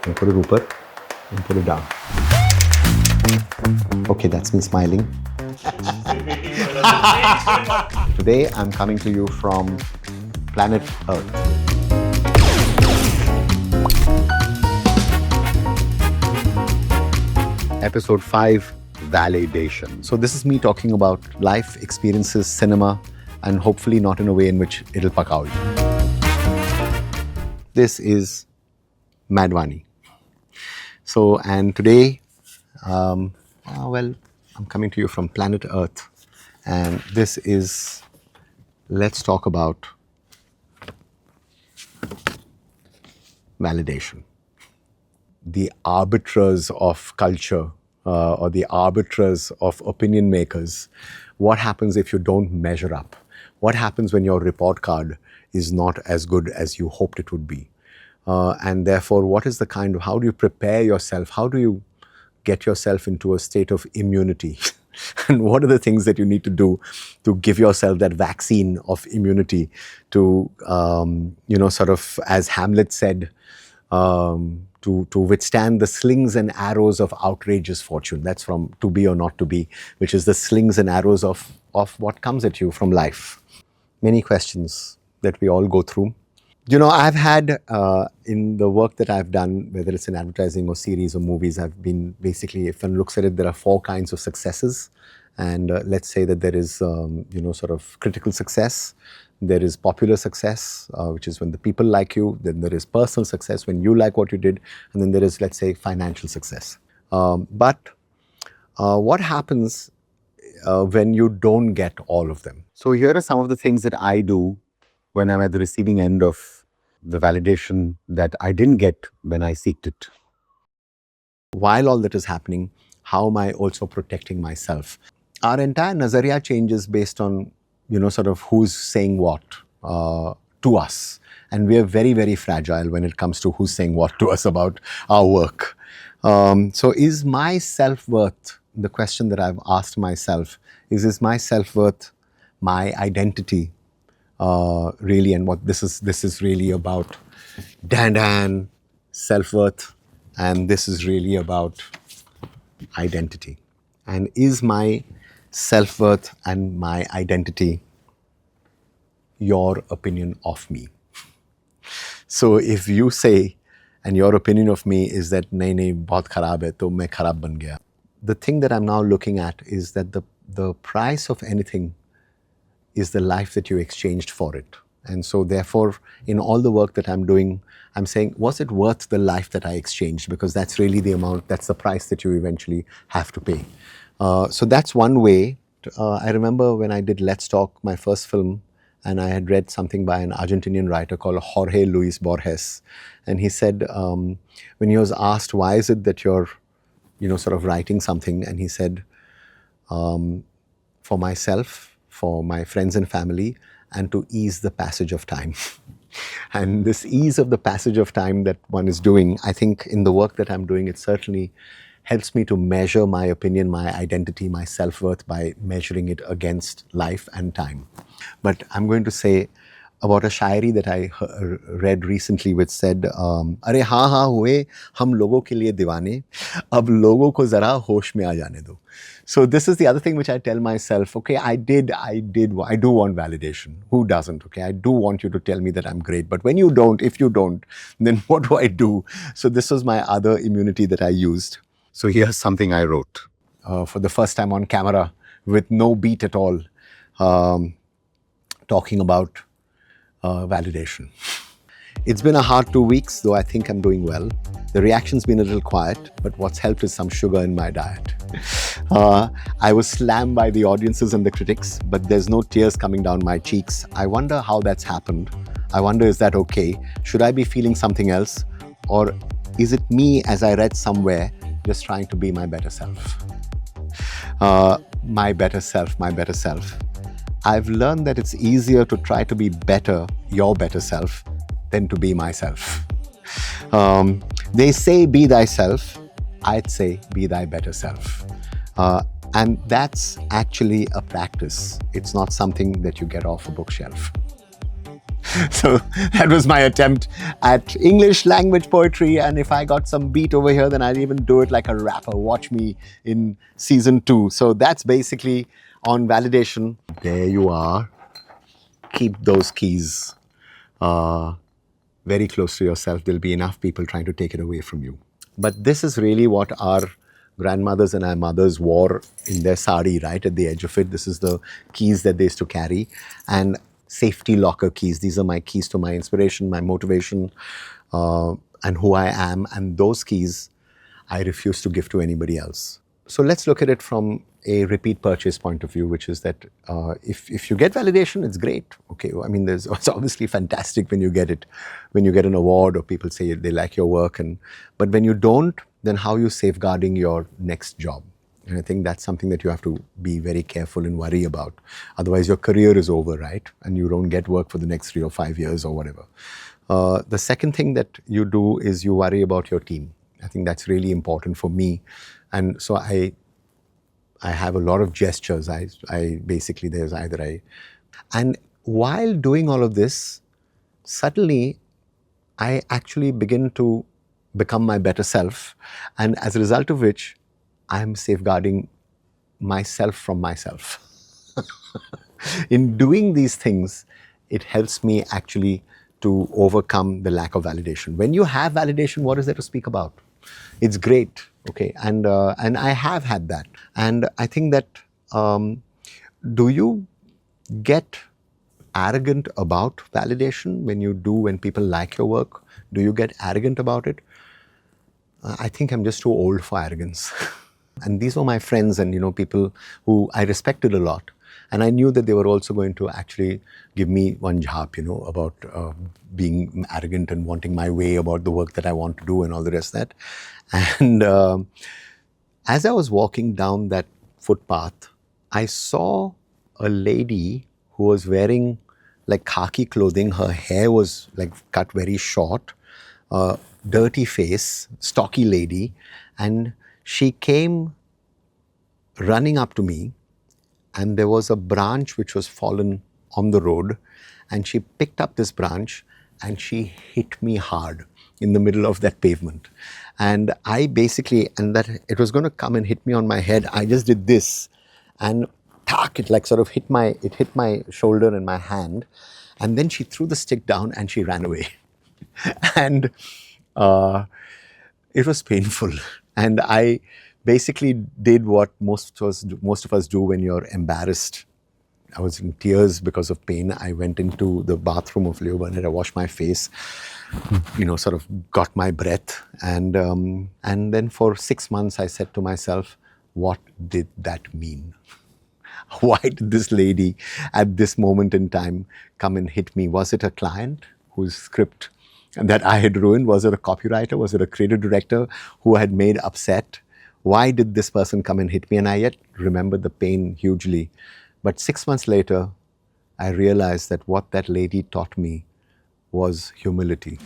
And put it upar and put it down. Okay, that's me smiling. Today I'm coming to you from planet Earth. Episode 5, Validation. So this is me talking about life experiences, cinema, and hopefully not in a way in which it'll pakao you. This is Mad-Vani. So, and today, I'm coming to you from planet Earth, and this is, let's talk about validation. The arbiters of culture or the arbiters of opinion makers. What happens if you don't measure up? What happens when your report card is not as good as you hoped it would be? And therefore, what is the kind of, how do you prepare yourself? How do you get yourself into a state of immunity? And what are the things that you need to do to give yourself that vaccine of immunity to, sort of, as Hamlet said, to withstand the slings and arrows of outrageous fortune. That's from To Be or Not to Be, which is the slings and arrows of what comes at you from life. Many questions that we all go through. You know, I've had, in the work that I've done, whether it's in advertising or series or movies, I've been basically, if one looks at it, there are 4 kinds of successes. And let's say that there is, sort of critical success. There is popular success, which is when the people like you. Then there is personal success, when you like what you did. And then there is, let's say, financial success. But what happens when you don't get all of them? So here are some of the things that I do when I'm at the receiving end of the validation that I didn't get when I seeked it. While all that is happening, how am I also protecting myself? Our entire nazariya changes based on, sort of who's saying what to us. And we are very, very fragile when it comes to who's saying what to us about our work. So is my self-worth, the question that I've asked myself, is my self-worth my identity? Really, and what this is really about Dan self-worth, and this is really about identity. And is my self-worth and my identity your opinion of me? So if you say, and your opinion of me is that nahi bahut kharab hai, to main kharab ban gaya. The thing that I'm now looking at is that the price of anything is the life that you exchanged for it. And so therefore, in all the work that I'm doing, I'm saying, was it worth the life that I exchanged? Because that's really the amount, that's the price that you eventually have to pay. So that's one way. I remember when I did Let's Talk, my first film, and I had read something by an Argentinian writer called Jorge Luis Borges. And he said, when he was asked, why is it that you're, sort of writing something? And he said, for myself, for my friends and family, and to ease the passage of time. And this ease of the passage of time that one is doing, I think in the work that I'm doing, it certainly helps me to measure my opinion, my identity, my self-worth by measuring it against life and time. But I'm going to say about a shairi that I read recently, which said, "Arey haan haan hue hum logo ke liye diwane, ab logo ko zara hosh mein aa jaane do." So this is the other thing which I tell myself, okay, I do want validation. Who doesn't? Okay, I do want you to tell me that I'm great. But when you don't, if you don't, then what do I do? So this was my other immunity that I used. So here's something I wrote for the first time on camera with no beat at all, talking about validation. It's been a hard 2 weeks, though I think I'm doing well. The reaction's been a little quiet, but what's helped is some sugar in my diet. I was slammed by the audiences and the critics, but there's no tears coming down my cheeks. I wonder how that's happened. I wonder, is that okay? Should I be feeling something else? Or is it me, as I read somewhere, just trying to be my better self? My better self, my better self. I've learned that it's easier to try to be better, your better self, than to be myself. They say be thyself. I'd say be thy better self. And that's actually a practice. It's not something that you get off a bookshelf. So that was my attempt at English language poetry. And if I got some beat over here, then I'd even do it like a rapper. Watch me in season 2. So that's basically on validation. There you are. Keep those keys very close to yourself. There'll be enough people trying to take it away from you. But this is really what our grandmothers and our mothers wore in their sari, right at the edge of it. This is the keys that they used to carry. And safety locker keys. These are my keys to my inspiration, my motivation, and who I am. And those keys I refuse to give to anybody else. So let's look at it from a repeat purchase point of view, which is that if you get validation, it's great. Okay, I mean, it's obviously fantastic when you get it, when you get an award or people say they like your work. But when you don't, then how are you safeguarding your next job? And I think that's something that you have to be very careful and worry about. Otherwise, your career is over, right? And you don't get work for the next 3 or 5 years or whatever. The second thing that you do is you worry about your team. I think that's really important for me. And so I have a lot of gestures. I basically, and while doing all of this, suddenly I actually begin to become my better self. And as a result of which, I'm safeguarding myself from myself. In doing these things, it helps me actually to overcome the lack of validation. When you have validation, what is there to speak about? It's great, okay? And I have had that. And I think that, do you get arrogant about validation when people like your work? Do you get arrogant about it? I think I'm just too old for arrogance. And these were my friends and, people who I respected a lot. And I knew that they were also going to actually give me one jhap, about being arrogant and wanting my way about the work that I want to do and all the rest of that. And as I was walking down that footpath, I saw a lady who was wearing like khaki clothing. Her hair was like cut very short, dirty face, stocky lady. And she came running up to me, and there was a branch which was fallen on the road, and she picked up this branch and she hit me hard in the middle of that pavement. And I basically, and that it was going to come and hit me on my head, I just did this, and it like sort of hit my shoulder and my hand, and then she threw the stick down and she ran away. And it was painful. And I basically did what most of us do when you're embarrassed. I was in tears because of pain. I went into the bathroom of Leo Burnett. I washed my face, sort of got my breath. And then for 6 months, I said to myself, what did that mean? Why did this lady at this moment in time come and hit me? Was it a client whose script that I had ruined? Was it a copywriter? Was it a creative director who I had made upset? Why did this person come and hit me? And I yet remembered the pain hugely. But 6 months later, I realized that what that lady taught me was humility.